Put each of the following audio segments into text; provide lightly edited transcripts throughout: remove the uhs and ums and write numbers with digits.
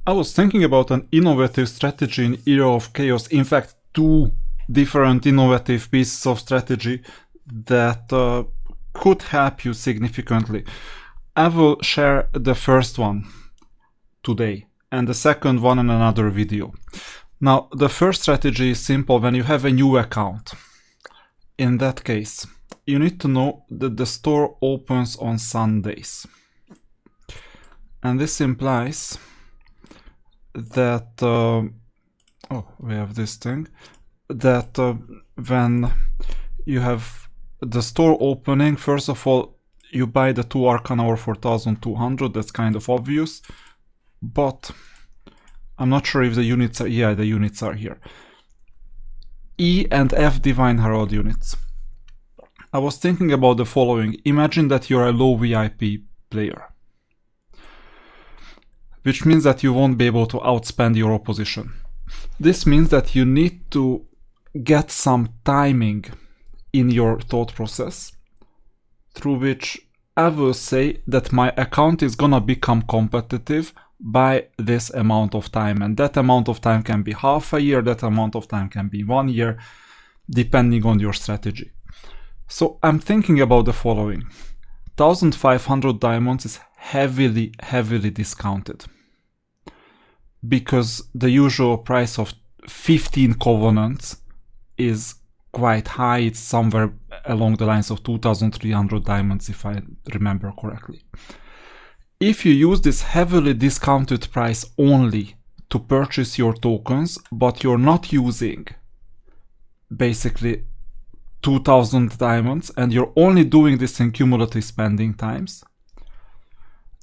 I was thinking about an innovative strategy in Era of Chaos. In fact, two different innovative pieces of strategy that could help you significantly. I will share the first one today and the second one in another video. Now, the first strategy is simple. When you have a new account, in that case, you need to know that the store opens on Sundays. And this implies that, we have this thing, that when you have the store opening, first of all, you buy the 2 Arcana Ore for 1200, that's kind of obvious, but I'm not sure if the units are, yeah, the units are here. E and F Divine Herald units. I was thinking about the following. Imagine that you're a low VIP player, which means that you won't be able to outspend your opposition. This means that you need to get some timing in your thought process through which I will say that my account is gonna become competitive by this amount of time, and that amount of time can be half a year, that amount of time can be 1 year, depending on your strategy. So I'm thinking about the following. 1500 diamonds is heavily discounted because the usual price of 15 covenants is quite high. It's somewhere along the lines of 2300 diamonds, if I remember correctly. If you use this heavily discounted price only to purchase your tokens, but you're not using basically 2000 diamonds and you're only doing this in cumulative spending times,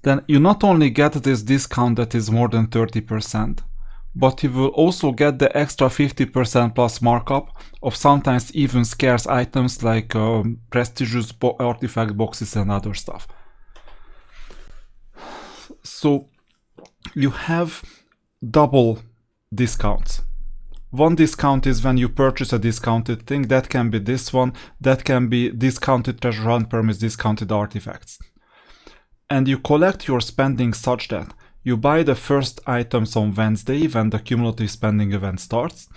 then you not only get this discount that is more than 30%, but you will also get the extra 50% plus markup of sometimes even scarce items like prestigious artifact boxes and other stuff. So you have double discounts. One discount is when you purchase a discounted thing. That can be this one. That can be discounted treasure hunt permits, discounted artifacts. And you collect your spending such that you buy the first items on Wednesday when the cumulative spending event starts,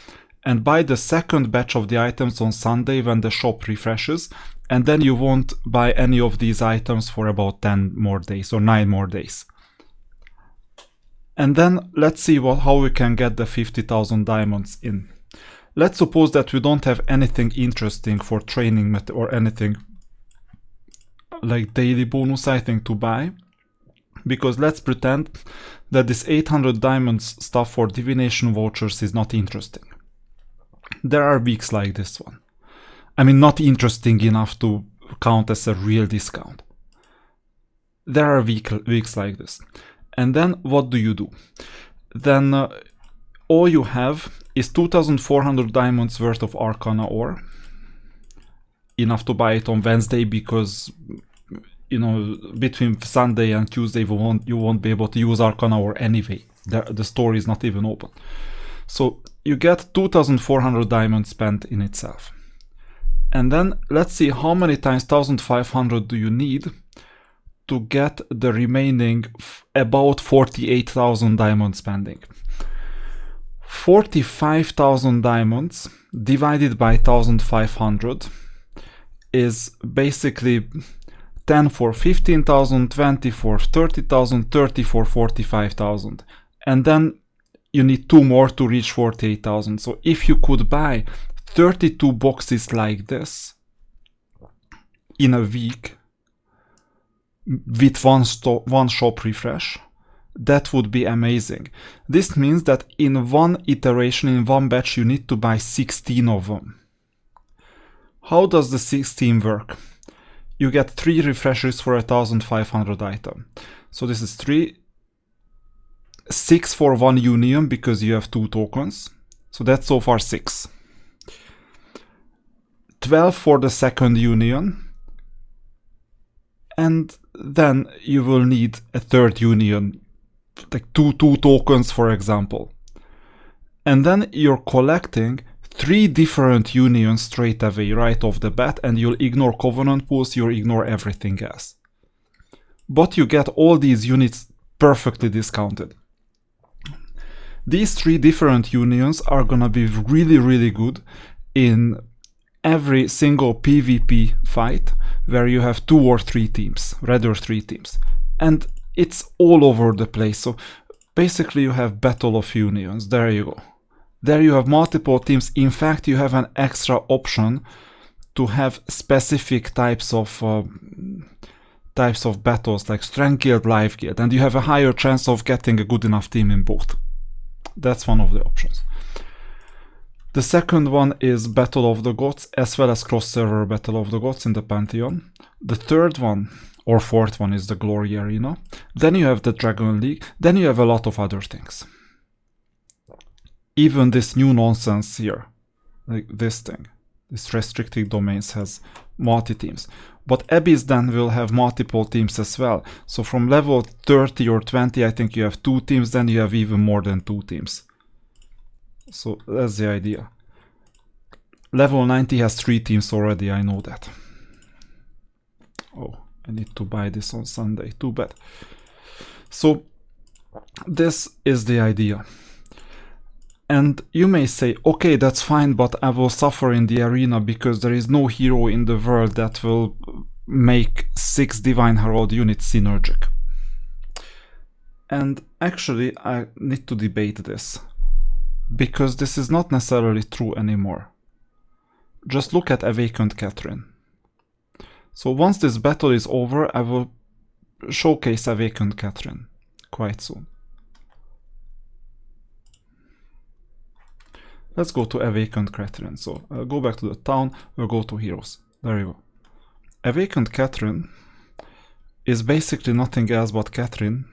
and buy the second batch of the items on Sunday when the shop refreshes, and then you won't buy any of these items for about 10 more days or 9 more days. And then let's see how we can get the 50,000 diamonds in. Let's suppose that we don't have anything interesting for training or anything like daily bonus item to buy, because let's pretend that this 800 diamonds stuff for divination vouchers is not interesting. There are weeks like this one. I mean, not interesting enough to count as a real discount. There are weeks like this. And then what do you do? Then all you have is 2400 diamonds worth of Arcana Ore. Enough to buy it on Wednesday because, you know, between Sunday and Tuesday you won't be able to use Arcana Ore anyway. The store is not even open. So you get 2400 diamonds spent in itself. And then let's see how many times 1500 do you need to get the remaining about 48,000 diamond spending. 45,000 diamonds divided by 1500 is basically 10 for 15,000, 20 for 30,000, 30 for 45,000. And then you need 2 more to reach 48,000. So if you could buy 32 boxes like this in a week with one shop refresh, that would be amazing. This means that in one iteration, in one batch, you need to buy 16 of them. How does the 16 work? You get 3 refreshes for 1500 item. So this is 3, 6 for 1 union because you have 2 tokens. So that's so far 6. 12 for the second union. And then you will need a third union, like two tokens, for example. And then you're collecting 3 different unions straight away, right off the bat, and you'll ignore covenant pools, you'll ignore everything else. But you get all these units perfectly discounted. These 3 different unions are gonna be really, really good in every single PvP fight where you have 2 or 3 teams, rather 3 teams. And it's all over the place. So basically you have Battle of Unions. There you go. There you have multiple teams. In fact, you have an extra option to have specific types of battles like Strength Guild, Life Guild, and you have a higher chance of getting a good enough team in both. That's one of the options. The second one is Battle of the Gods, as well as cross-server Battle of the Gods in the Pantheon. The third one, or fourth one, is the Glory Arena. Then you have the Dragon League. Then you have a lot of other things. Even this new nonsense here, like this thing, this restricted domains has multi-teams. But Abyss then will have multiple teams as well. So from level 30 or 20, I think you have 2 teams, then you have even more than 2 teams. So that's the idea. Level 90 has 3 teams already, I know that. Oh, I need to buy this on Sunday, too bad. So this is the idea. And you may say, okay, that's fine, but I will suffer in the arena because there is no hero in the world that will make 6 Divine Herald units synergic. And actually, I need to debate this, because this is not necessarily true anymore. Just look at Awakened Catherine. So once this battle is over, I will showcase Awakened Catherine quite soon. Let's go to Awakened Catherine. So I'll go back to the town, we'll go to heroes. There you go. Awakened Catherine is basically nothing else but Catherine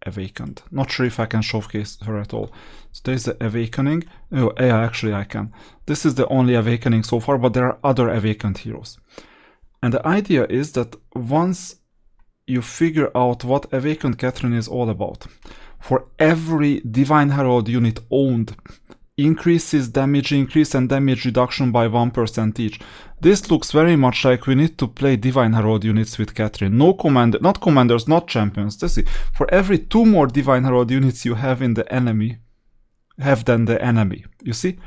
awakened. Not sure if I can showcase her at all. So there's the awakening. Oh, yeah, actually I can. This is the only awakening so far, but there are other awakened heroes. And the idea is that once you figure out what Awakened Catherine is all about, for every Divine Herald unit owned, increases damage increase and damage reduction by 1% each. This looks very much like we need to play Divine Herald units with Catherine. No commander, not commanders, not champions. Let's see. For every 2 more Divine Herald units you have in the enemy, than the enemy. You see?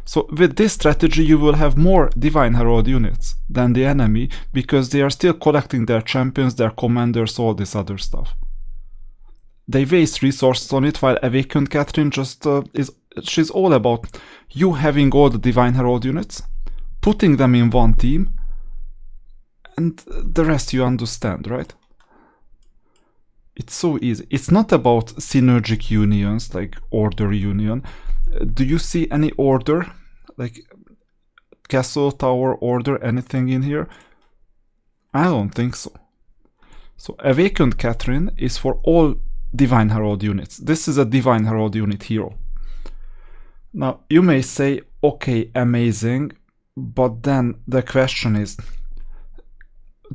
So with this strategy you will have more Divine Herald units than the enemy, because they are still collecting their champions, their commanders, all this other stuff. They waste resources on it, while Awakened Catherine just she's all about you having all the Divine Herald units, putting them in one team, and the rest you understand, right? It's so easy. It's not about synergic unions like Order Union. Do you see any order? Like Castle, Tower, Order, anything in here? I don't think so. So Awakened Catherine is for all Divine Herald units. This is a Divine Herald unit hero. Now you may say, okay, amazing, but then the question is,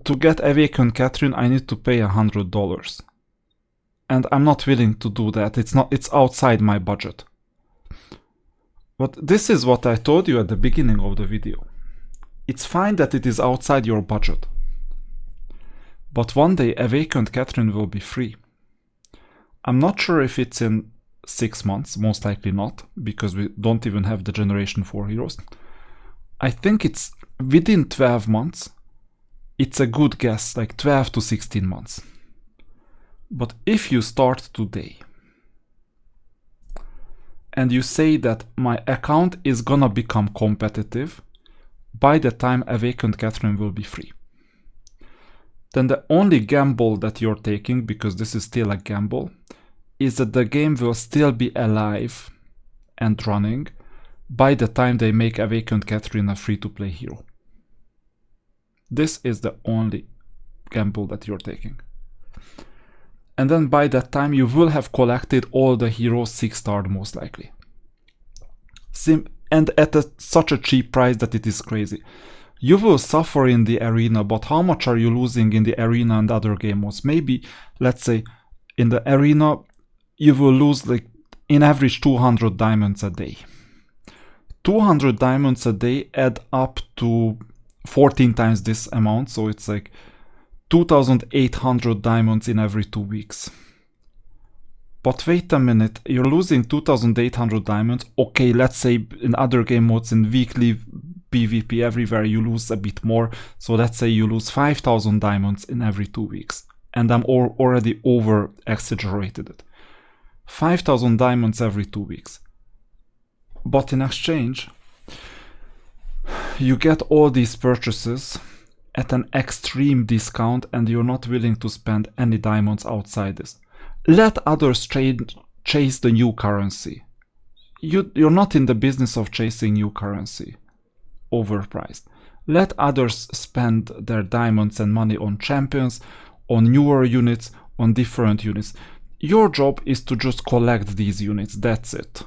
to get Awakened Catherine I need to pay $100. And I'm not willing to do that. It's outside my budget. But this is what I told you at the beginning of the video. It's fine that it is outside your budget. But one day Awakened Catherine will be free. I'm not sure if it's in 6 months, most likely not, because we don't even have the Generation 4 heroes. I think it's within 12 months. It's a good guess, like 12 to 16 months. But if you start today and you say that my account is gonna become competitive by the time Awakened Catherine will be free, then the only gamble that you're taking, because this is still a gamble, is that the game will still be alive and running by the time they make Awakened Catherine a free-to-play hero. This is the only gamble that you're taking. And then by that time you will have collected all the heroes 6-starred most likely. And at such a cheap price that it is crazy. You will suffer in the arena, but how much are you losing in the arena and other game modes? Maybe, let's say, in the arena you will lose like in average 200 diamonds a day. 200 diamonds a day add up to 14 times this amount, so it's like 2,800 diamonds in every 2 weeks. But wait a minute, you're losing 2800 diamonds. Okay, let's say in other game modes, in weekly PvP, everywhere you lose a bit more. So let's say you lose 5000 diamonds in every 2 weeks. And I'm already over exaggerated it. 5000 diamonds every 2 weeks. But in exchange, you get all these purchases at an extreme discount and you're not willing to spend any diamonds outside this. Let others chase the new currency. You're not in the business of chasing new currency, overpriced. Let others spend their diamonds and money on champions, on newer units, on different units. Your job is to just collect these units, that's it.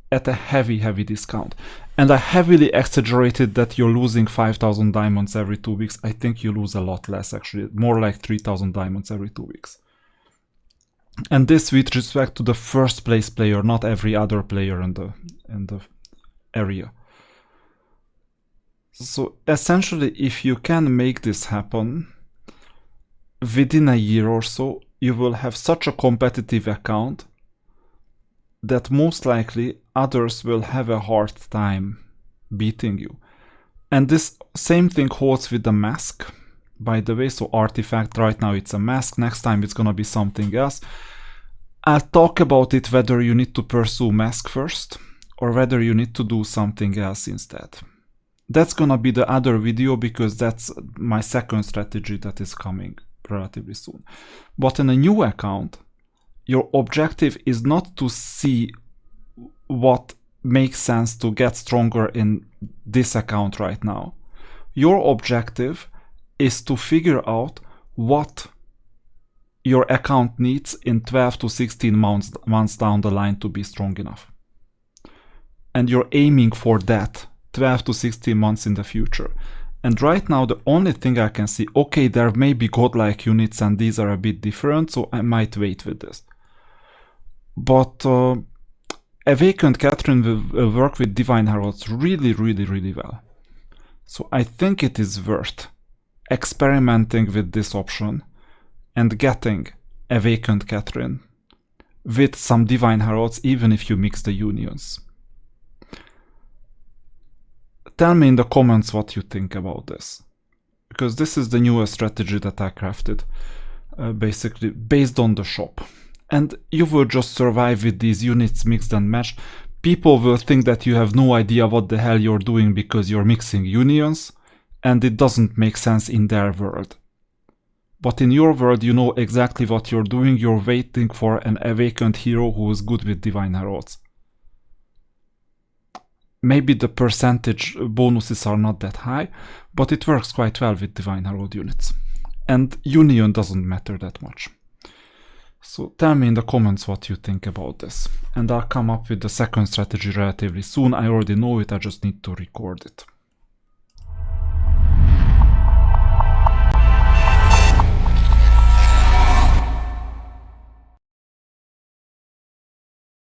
At a heavy discount. And I heavily exaggerated that you're losing 5000 diamonds every 2 weeks. I think you lose a lot less, actually, more like 3000 diamonds every 2 weeks. And this with respect to the first place player, not every other player in the area. So essentially, if you can make this happen within a year or so, you will have such a competitive account that most likely others will have a hard time beating you. And this same thing holds with the mask, by the way. So artifact, right now it's a mask, next time it's gonna be something else. I'll talk about it whether you need to pursue mask first or whether you need to do something else instead. That's gonna be the other video because that's my second strategy that is coming relatively soon. But in a new account, your objective is not to see what makes sense to get stronger in this account right now. Your objective is to figure out what your account needs in 12 to 16 months down the line to be strong enough. And you're aiming for that 12 to 16 months in the future. And right now the only thing I can see, okay, there may be godlike units and these are a bit different, so I might wait with this. But Awakened Catherine will work with Divine Heralds really well. So I think it is worth experimenting with this option and getting Awakened Catherine with some Divine Heralds, even if you mix the unions. Tell me in the comments what you think about this, because this is the newest strategy that I crafted, basically based on the shop. And you will just survive with these units mixed and matched. People will think that you have no idea what the hell you're doing because you're mixing unions, and it doesn't make sense in their world. But in your world, you know exactly what you're doing. You're waiting for an awakened hero who is good with Divine Heralds. Maybe the percentage bonuses are not that high, but it works quite well with Divine Herald units. And union doesn't matter that much. So tell me in the comments what you think about this. And I'll come up with the second strategy relatively soon. I already know it, I just need to record it.